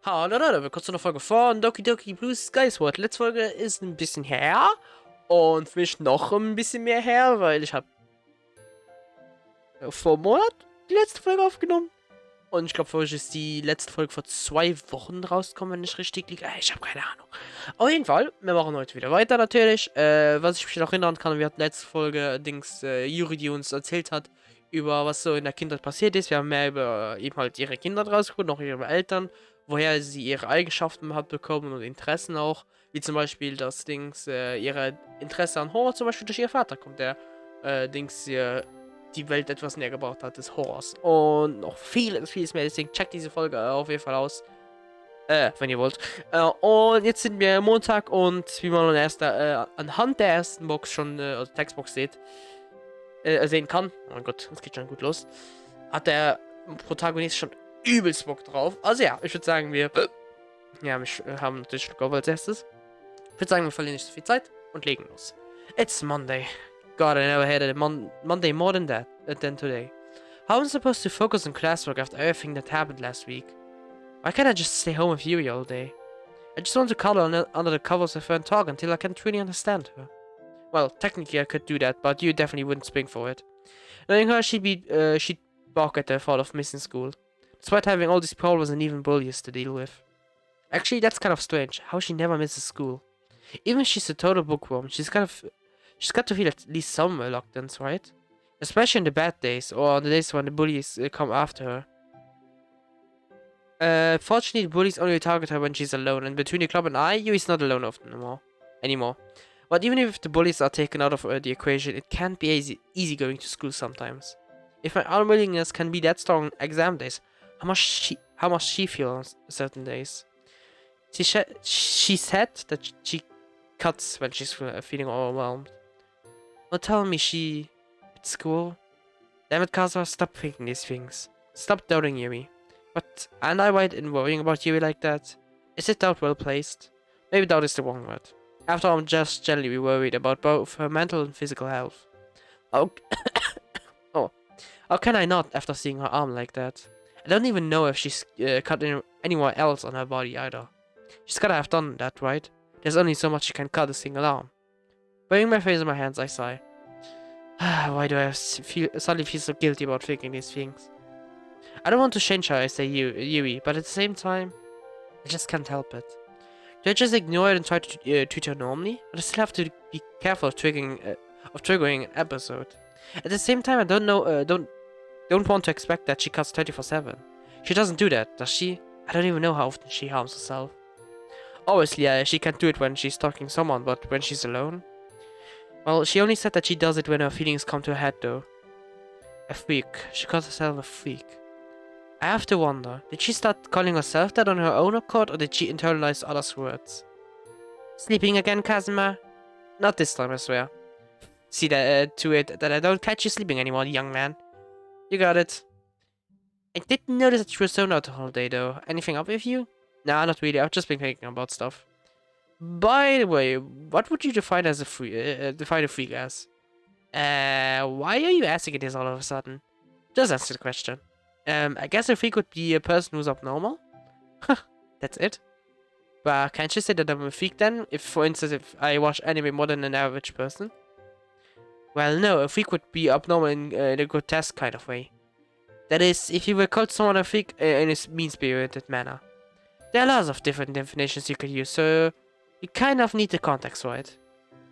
Hallo Leute, willkommen zu einer Folge von Doki Doki Blue Sky Sword. Letzte Folge ist ein bisschen her und für mich noch ein bisschen mehr her, weil ich habe vor einem Monat die letzte Folge aufgenommen. Und ich glaube, für euch ist die letzte Folge vor 2 Wochen rausgekommen, wenn ich richtig liege. Ich habe keine Ahnung. Auf jeden Fall, wir machen heute wieder weiter natürlich. Was ich mich noch erinnern kann, wir hatten letzte Folge, Juri, die uns erzählt hat, über was so in der Kindheit passiert ist. Wir haben mehr über eben halt ihre Kinder rausgefunden, auch ihre Eltern, woher sie ihre Eigenschaften hat bekommen und Interessen auch. Wie zum Beispiel das ihre Interesse an Horror zum Beispiel durch ihr Vater kommt, der die Welt etwas näher gebracht hat, des Horrors. Und noch vieles mehr. Deswegen checkt diese Folge auf jeden Fall aus. Wenn ihr wollt. Und jetzt sind wir Montag und wie man anhand der ersten Box schon, also Textbox sehen kann. Oh mein Gott, das geht schon gut los. Hat der Protagonist schon übelst Bock drauf. Also ja, ich würde sagen, wir haben natürlich Schluck als erstes. Ich würde sagen, wir verlieren nicht so viel Zeit und legen los. It's Monday. God, I never hated Monday more than today. How am I supposed to focus on classwork after everything that happened last week? Why can't I just stay home with Yuri all day? I just want to cuddle under the covers with her and talk until I can truly understand her. Well, technically I could do that, but you definitely wouldn't spring for it. Knowing her, she'd balk at the thought of missing school, despite having all these problems and even bullies to deal with. Actually, that's kind of strange, how she never misses school. Even if she's a total bookworm, she's got to feel at least some reluctance, right? Especially in the bad days, or on the days when the bullies come after her. Fortunately, the bullies only target her when she's alone, and between the club and I, Yuri's not alone anymore. But even if the bullies are taken out of the equation, it can't be easy going to school sometimes. If my unwillingness can be that strong on exam days, how must she feel on certain days? She said that she cuts when she's feeling overwhelmed. Don't tell me she at school. Damn it, Kazuha, stop thinking these things. Stop doubting Yuri. But am I right in worrying about Yuri like that? Is it doubt well placed? Maybe doubt is the wrong word. After all, I'm just generally worried about both her mental and physical health. Oh, how can I not after seeing her arm like that? I don't even know if she's cut anywhere else on her body either. She's gotta have done that, right? There's only so much she can cut a single arm. Burying my face in my hands, I sigh. Why do I suddenly feel so guilty about thinking these things? I don't want to change her, I say Yuri, but at the same time, I just can't help it. Do I just ignore it and try to treat her normally? But I still have to be careful of triggering an episode. At the same time, I don't want to expect that she cuts 24/7. She doesn't do that, does she? I don't even know how often she harms herself. Obviously, she can't do it when she's talking to someone, but when she's alone? Well, she only said that she does it when her feelings come to a head, though. A freak. She calls herself a freak. I have to wonder, did she start calling herself that on her own accord, or did she internalize others' words? Sleeping again, Kazuma? Not this time, I swear. See to it that I don't catch you sleeping anymore, young man. You got it. I didn't notice that you were zoned out the whole day, though. Anything up with you? Nah, not really. I've just been thinking about stuff. By the way, what would you define as a freak as? Why are you asking this all of a sudden? Just answer the question. I guess a freak would be a person who's abnormal. That's it. But can't you say that I'm a freak then? For instance, if I watch anime more than an average person? Well, no, a freak would be abnormal in a grotesque kind of way. That is, if you were called someone a freak in a mean-spirited manner. There are lots of different definitions you could use, so you kind of need the context for it.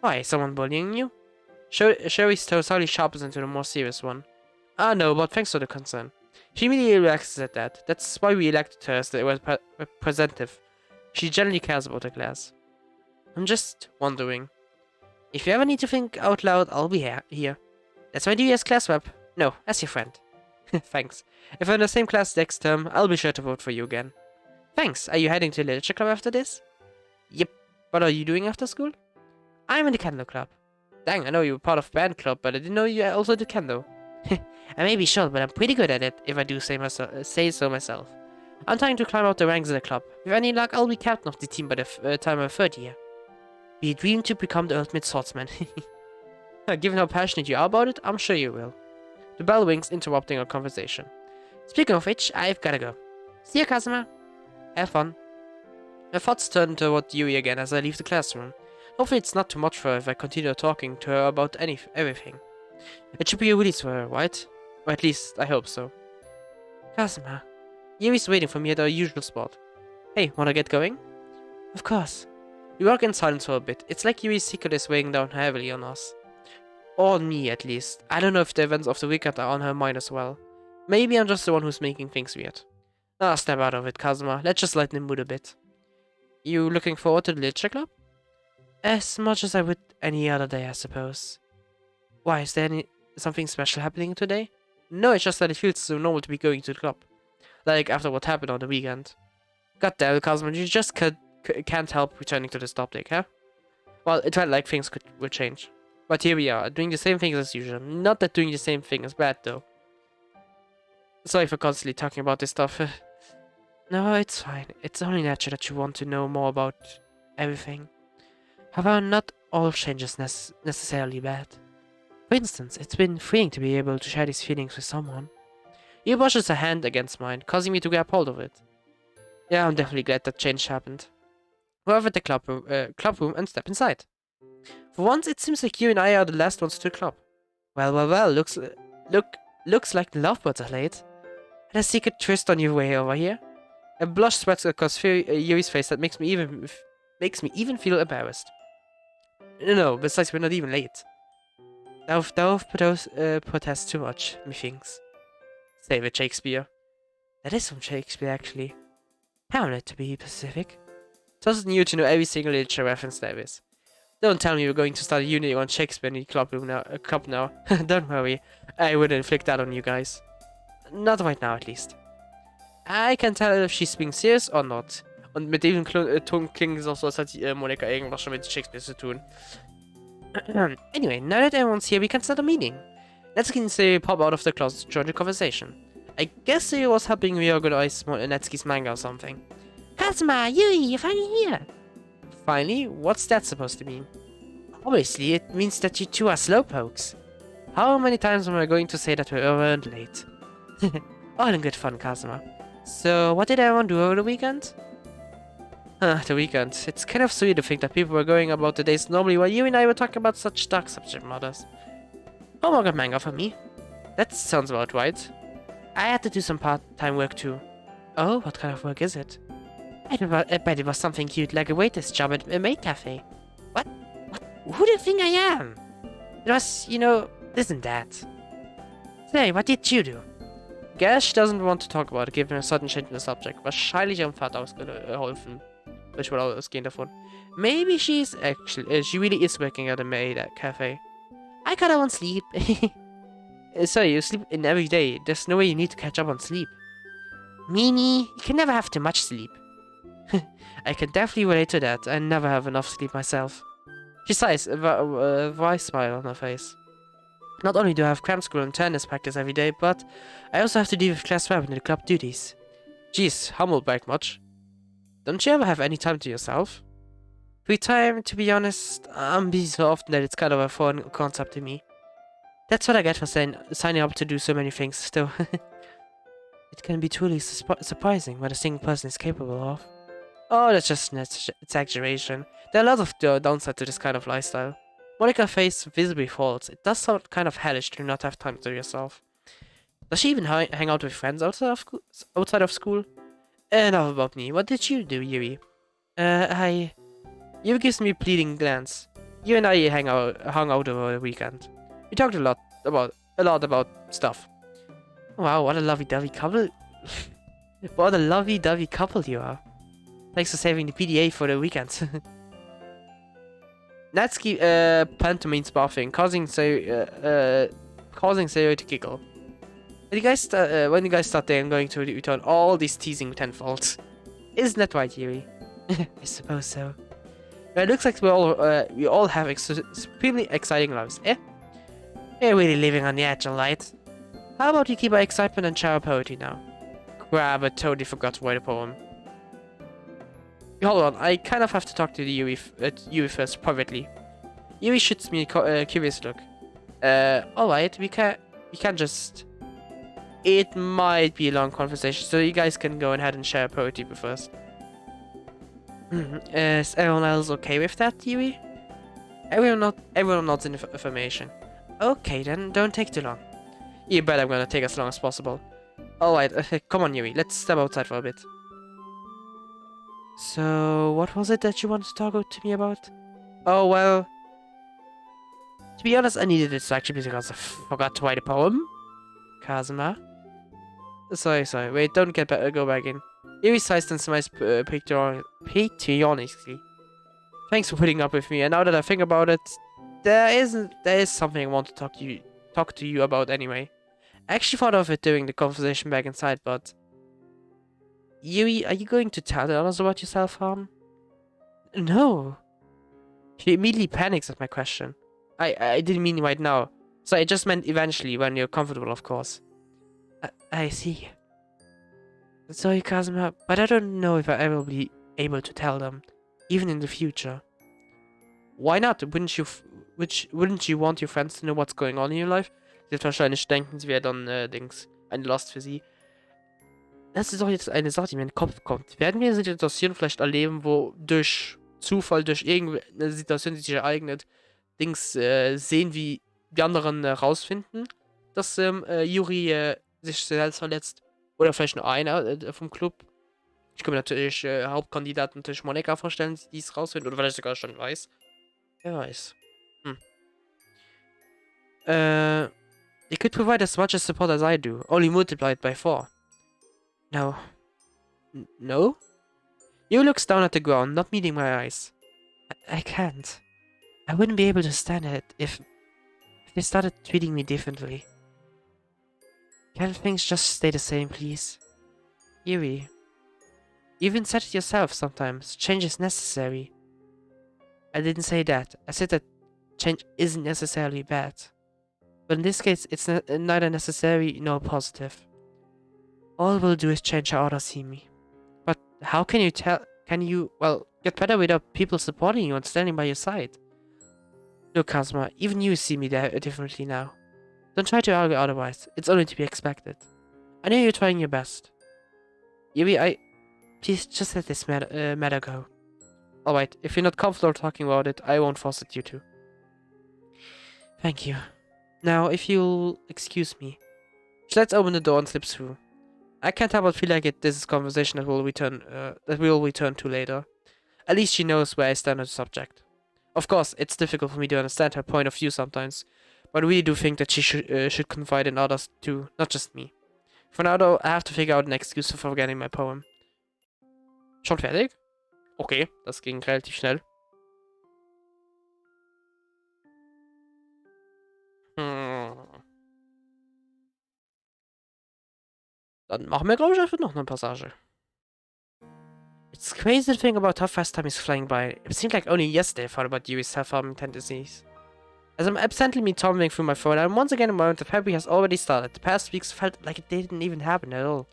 Why, someone bullying you? Sherry's tone suddenly sharpens into the more serious one. Ah, no, but thanks for the concern. She immediately relaxes at that. That's why we elected her as the representative. She generally cares about her class. I'm just wondering. If you ever need to think out loud, I'll be here. That's my duty as class rep. No, as your friend. Thanks. If we're in the same class next term, I'll be sure to vote for you again. Thanks. Are you heading to the literature club after this? Yep. What are you doing after school? I'm in the kendo club. Dang, I know you were part of band club, but I didn't know you also did kendo. I may be short, but I'm pretty good at it, if I do say so myself. I'm trying to climb out the ranks in the club. With any luck, I'll be captain of the team by the time of 3rd year. We dream to become the ultimate swordsman. Given how passionate you are about it, I'm sure you will. The bell rings, interrupting our conversation. Speaking of which, I've gotta go. See you, Kazuma. Have fun. My thoughts turn toward Yui again as I leave the classroom. Hopefully it's not too much for her if I continue talking to her about everything. It should be a release for her, right? Or at least, I hope so. Kazuma. Yui's waiting for me at our usual spot. Hey, wanna get going? Of course. We walk in silence for a bit. It's like Yui's secret is weighing down heavily on us. Or on me, at least. I don't know if the events of the weekend are on her mind as well. Maybe I'm just the one who's making things weird. Ah, snap out of it, Kazuma. Let's just lighten the mood a bit. You looking forward to the literature club? As much as I would any other day, I suppose. Why, is there something special happening today? No, it's just that it feels so normal to be going to the club. Like after what happened on the weekend. God damn it, Cosmo, you just can't help returning to this topic, huh? Well, it felt like things would change. But here we are, doing the same things as usual. Not that doing the same thing is bad, though. Sorry for constantly talking about this stuff. No, it's fine. It's only natural that you want to know more about everything. However, not all change is necessarily bad. For instance, it's been freeing to be able to share these feelings with someone. He brushes a hand against mine, causing me to grab hold of it. Yeah, I'm definitely glad that change happened. We're over at the club room and step inside. For once, it seems like you and I are the last ones to the club. Well, looks like the lovebirds are late. Had a secret twist on your way over here. A blush spreads across Yuri's face that makes me even feel embarrassed. No, besides we're not even late. Thou protest too much, methinks. Save it, Shakespeare. That is from Shakespeare, actually. Hamlet, to be specific. Doesn't new to know every single literature reference there is. Don't tell me we're going to start a unit on Shakespeare in the club now. Don't worry, I wouldn't inflict that on you guys. Not right now, at least. I can tell if she's being serious or not. Und mit diesem Ton klingt es auch so, als hat Monika irgendwas schon mit Shakespeare zu tun. Anyway, now that everyone's here, we can start a meeting. Netsuki say pop out of the closet to join the conversation. I guess he was helping reorganize Netsuki's manga or something. Kazuma, Yui, you're finally here! Finally? What's that supposed to mean? Obviously, it means that you two are slowpokes. How many times am I going to say that we weren't late? All in good fun, Kazuma. So, what did everyone do over the weekend? The weekend. It's kind of sweet to think that people were going about the days normally while you and I were talking about such dark subject matters. Homework and manga for me. That sounds about right. I had to do some part-time work too. Oh, what kind of work is it? I bet it was something cute like a waiter's job at a maid cafe. What? Who do you think I am? It was, this and that. Say, what did you do? Guess she doesn't want to talk about it, given a sudden change in the subject. Wahrscheinlich ihrem Vater ausgeholfen. Ich will ausgehen davon. Maybe she really is working at a maid cafe. I kinda want sleep. Sorry, you sleep in every day. There's no way you need to catch up on sleep. Meanie, you can never have too much sleep. I can definitely relate to that. I never have enough sleep myself. She sighs, a wry smile on her face. Not only do I have cram school and tennis practice every day, but I also have to deal with class rep and the club duties. Jeez, humble brag much. Don't you ever have any time to yourself? Free time, to be honest, I'm busy so often that it's kind of a foreign concept to me. That's what I get for signing up to do so many things, still. It can be truly surprising what a single person is capable of. Oh, that's just an exaggeration. There are a lot of downsides to this kind of lifestyle. Monica's face visibly falls. It does sound kind of hellish to not have time to yourself. Does she even hang out with friends outside of school? Enough about me. What did you do, Yuri? Yuri gives me a pleading glance. You and I hung out over the weekend. We talked a lot about stuff. Wow, what a lovey-dovey couple. What a lovey-dovey couple you are. Thanks for saving the PDA for the weekend. Natsuki pantomimes barfing, causing Sayo to giggle. When you guys start there, I'm going to return all these teasing tenfold. Isn't that right, Yuri? I suppose so. It looks like we all have supremely exciting lives, eh? We're really living on the edge, alright? How about you keep our excitement and share our poetry now? Crap, I totally forgot to write a poem. Hold on, I kind of have to talk to the Yuri first, privately. Yuri shoots me a curious look. Alright, we can't just... It might be a long conversation, so you guys can go ahead and share poetry first. Is everyone else okay with that, Yui? Everyone nods in affirmation. Okay then, don't take too long. You bet I'm gonna take as long as possible. Alright, come on Yui, let's step outside for a bit. So, what was it that you wanted to talk to me about? Oh, well... To be honest, I needed this actually because I forgot to write a poem. Kazuma. Sorry, wait, don't go back in. Yui sighs and smiles patriotically. Thanks for putting up with me, and now that I think about it, there is something I want to talk to you about anyway. I actually thought of it during the conversation back inside, but... Yui, are you going to tell the others about your self-harm? No. She immediately panics at my question. I didn't mean right now. So I just meant eventually, when you're comfortable, of course. I see. Sorry, Kazuma, but I don't know if I ever will be able to tell them. Even in the future. Why not? Wouldn't you want your friends to know what's going on in your life? Sie wird wahrscheinlich denken, sie wäre dann, eine Last für sie. Das ist doch jetzt eine Sache, die mir in den Kopf kommt. Werden wir eine Situation vielleicht erleben, wo durch Zufall, durch irgendeine Situation, die sich ereignet, sehen, wie die anderen rausfinden, dass Yuri sich selbst verletzt? Oder vielleicht nur einer vom Club? Ich kann mir natürlich Hauptkandidaten natürlich Monika vorstellen, die es rausfindet, oder vielleicht sogar schon weiß. Wer weiß. You could provide as much as support as I do, only multiplied by 4. No. No? You looks down at the ground, not meeting my eyes. I can't. I wouldn't be able to stand it if they started treating me differently. Can't things just stay the same, please? Yuri. You even said it yourself sometimes. Change is necessary. I didn't say that. I said that change isn't necessarily bad. But in this case, it's neither necessary nor positive. All we'll do is change how others see me. But how can you, well, get better without people supporting you and standing by your side? Look, Kazuma, even you see me differently now. Don't try to argue otherwise. It's only to be expected. I know you're trying your best. Yuri, please just let this matter go. Alright, if you're not comfortable talking about it, I won't force it you to. Thank you. Now, if you'll excuse me. Let's open the door and slip through. I can't help but feel like this is a conversation that we'll return to later. At least she knows where I stand on the subject. Of course, it's difficult for me to understand her point of view sometimes, but I really do think that she should confide in others too, not just me. For now though, I have to figure out an excuse for forgetting my poem. Schon fertig? Okay, das ging relativ schnell. Dann machen wir, glaube ich, einfach noch eine Passage. It's crazy to think about how fast time is flying by. It seemed like only yesterday I thought about Yui's self-harming tendencies. As I'm absently thumbing through my phone, I'm once again aware that February has already started. The past weeks felt like it didn't even happen at all.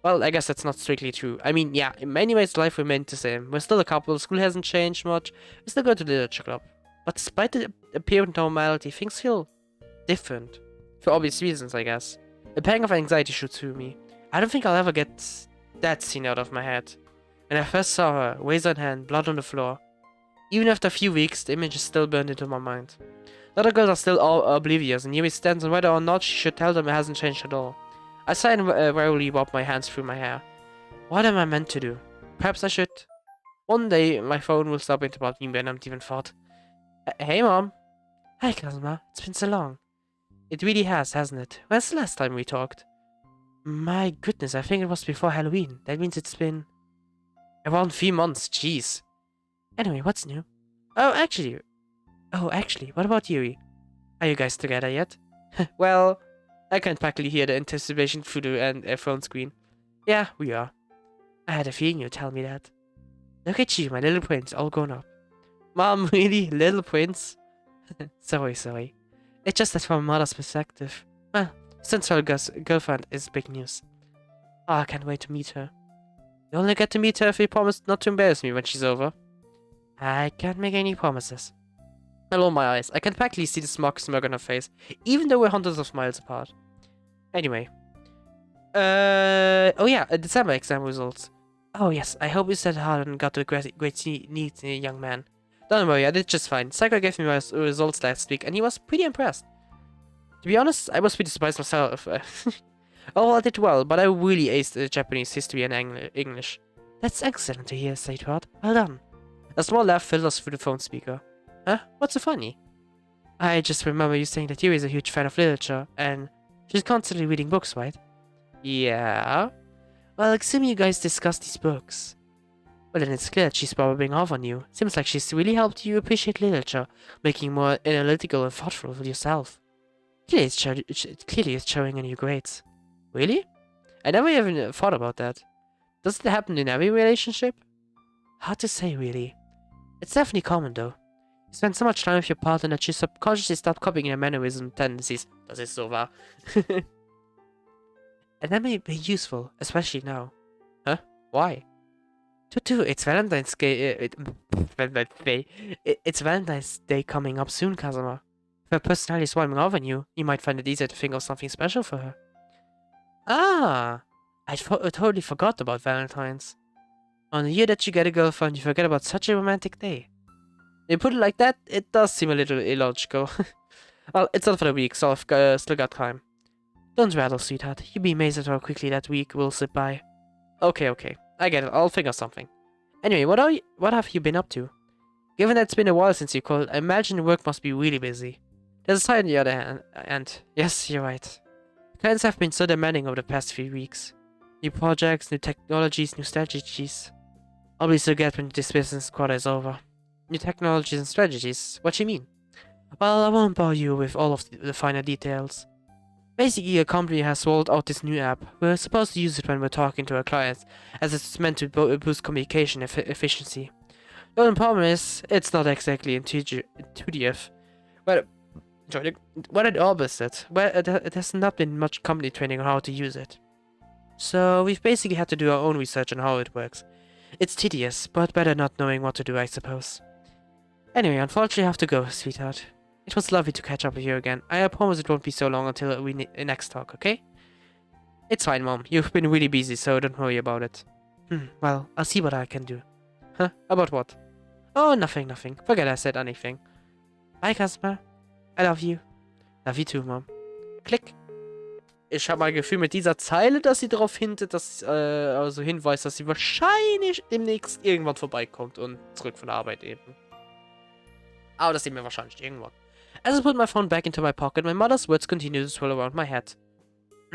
Well, I guess that's not strictly true. I mean, yeah, in many ways life remained the same. We're still a couple, school hasn't changed much, we still go to the literature club. But despite the apparent normality, things feel different. For obvious reasons, I guess. A pang of anxiety shoots through me. I don't think I'll ever get that scene out of my head. When I first saw her, razor in hand, blood on the floor. Even after a few weeks, the image is still burned into my mind. The other girls are still all oblivious, and Yuri stands on whether or not she should tell them it hasn't changed at all. I sigh and wearily wipe my hands through my hair. What am I meant to do? Perhaps I should. One day, my phone will stop interrupting me and I'm even thought. Hey, Mom. Hi, Kazuma. It's been so long. It really has, hasn't it? When's the last time we talked? My goodness, I think it was before Halloween. That means it's been... around 3 months, jeez. Anyway, what's new? Oh, actually, what about Yuri? Are you guys together yet? Well, I can practically hear the anticipation through the phone screen. Yeah, we are. I had a feeling you'd tell me that. Look at you, my little prince, all grown up. Mom, really? Little prince? Sorry. It's just that from a mother's perspective. Well, Central girlfriend is big news. Oh, I can't wait to meet her. You only get to meet her if you promise not to embarrass me when she's over. I can't make any promises. I roll my eyes. I can practically see the smirk on her face, even though we're hundreds of miles apart. Anyway. Oh yeah, December exam results. Oh yes, I hope you said hard and got to great needs, young man. Don't worry, I did just fine. Psycho gave me my results last week and he was pretty impressed. To be honest, I was pretty surprised myself. Oh, I did well, but I really aced Japanese history and English. That's excellent to hear, sweetheart. Well done. A small laugh filled us through the phone speaker. Huh? What's so funny? I just remember you saying that Yuri is a huge fan of literature, and she's constantly reading books, right? Yeah? Well, assuming you guys discussed these books. Well, then it's clear that she's rubbing off on you. Seems like she's really helped you appreciate literature, making you more analytical and thoughtful with yourself. Clearly it's showing in your grades. Really? I never even thought about that. Does it happen in every relationship? Hard to say, really. It's definitely common, though. You spend so much time with your partner that you subconsciously start copying their mannerisms and tendencies. Das ist so wahr. And that may be useful, especially now. Huh? Why? Twittu, it's Valentine's Day. It's Valentine's Day coming up soon, Kazuma. If her personality is warming over on you, you might find it easier to think of something special for her. Ah! I totally forgot about Valentine's. On the year that you get a girlfriend, you forget about such a romantic day. You put it like that, it does seem a little illogical. Well, it's not for the week, so I've still got time. Don't rattle, sweetheart. You'd be amazed at how quickly that week will slip by. Okay. I get it. I'll think of something. Anyway, what have you been up to? Given that it's been a while since you called, I imagine work must be really busy. There's a side on the other hand. Yes, you're right. Clients have been so demanding over the past few weeks. New projects, new technologies, new strategies. I'll be so glad when this business quarter is over. New technologies and strategies? What do you mean? Well, I won't bore you with all of the finer details. Basically, a company has rolled out this new app. We're supposed to use it when we're talking to our clients, as it's meant to boost communication efficiency. The only problem is, it's not exactly intuitive. What the opposite? Well, it has not been much company training on how to use it. So, we've basically had to do our own research on how it works. It's tedious, but better not knowing what to do, I suppose. Anyway, unfortunately I have to go, sweetheart. It was lovely to catch up with you again. I promise it won't be so long until we next talk, okay? It's fine, Mom. You've been really busy, so don't worry about it. Well, I'll see what I can do. Huh? About what? Oh, nothing. Forget I said anything. Bye, Kasper. I love you. Love you too, Mom. Klick. Ich habe mal Gefühl mit dieser Zeile, dass sie darauf hintet, dass, also hinweist, dass sie wahrscheinlich demnächst irgendwann vorbeikommt und zurück von der Arbeit eben. Aber das sehen wir wahrscheinlich irgendwann. As I put my phone back into my pocket, my mother's words continued to swirl around my head.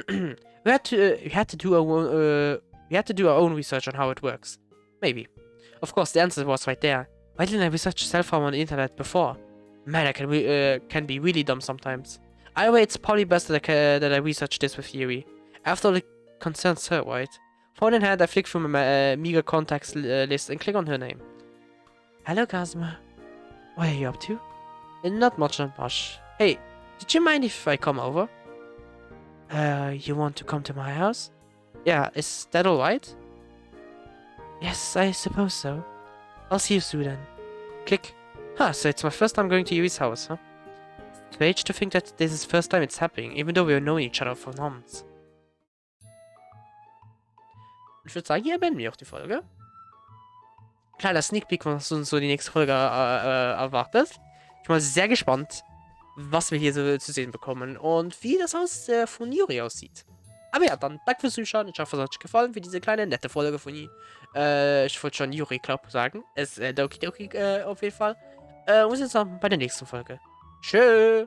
We had to do our own research on how it works. Maybe. Of course, the answer was right there. Why didn't I research self-harm on the internet before? Man, I can be really dumb sometimes. Either way, it's probably best that I research this with Yuri. After all, it concerns her, right? Phone in hand, I flick through my meager contacts list and click on her name. Hello, Kazuma. What are you up to? Not much. Hey, did you mind if I come over? You want to come to my house? Yeah, is that alright? Yes, I suppose so. I'll see you soon then. Click. Huh, so it's my first time going to Yuri's house, huh? Strange to think that this is the first time it's happening, even though we've known each other for months. Ich würde sagen, hier beenden wir auch die Folge. Kleiner Sneak Peek, was uns so die nächste Folge erwartet. Ich bin mal sehr gespannt, was wir hier so zu sehen bekommen und wie das Haus von Yuri aussieht. Aber ja, dann danke fürs Zuschauen. Ich hoffe, es hat euch gefallen für diese kleine, nette Folge von Yuri. Ich wollte schon Yuri, glaub sagen. Es ist Doki Doki auf jeden Fall. Und wir sehen uns dann bei der nächsten Folge. Tschö!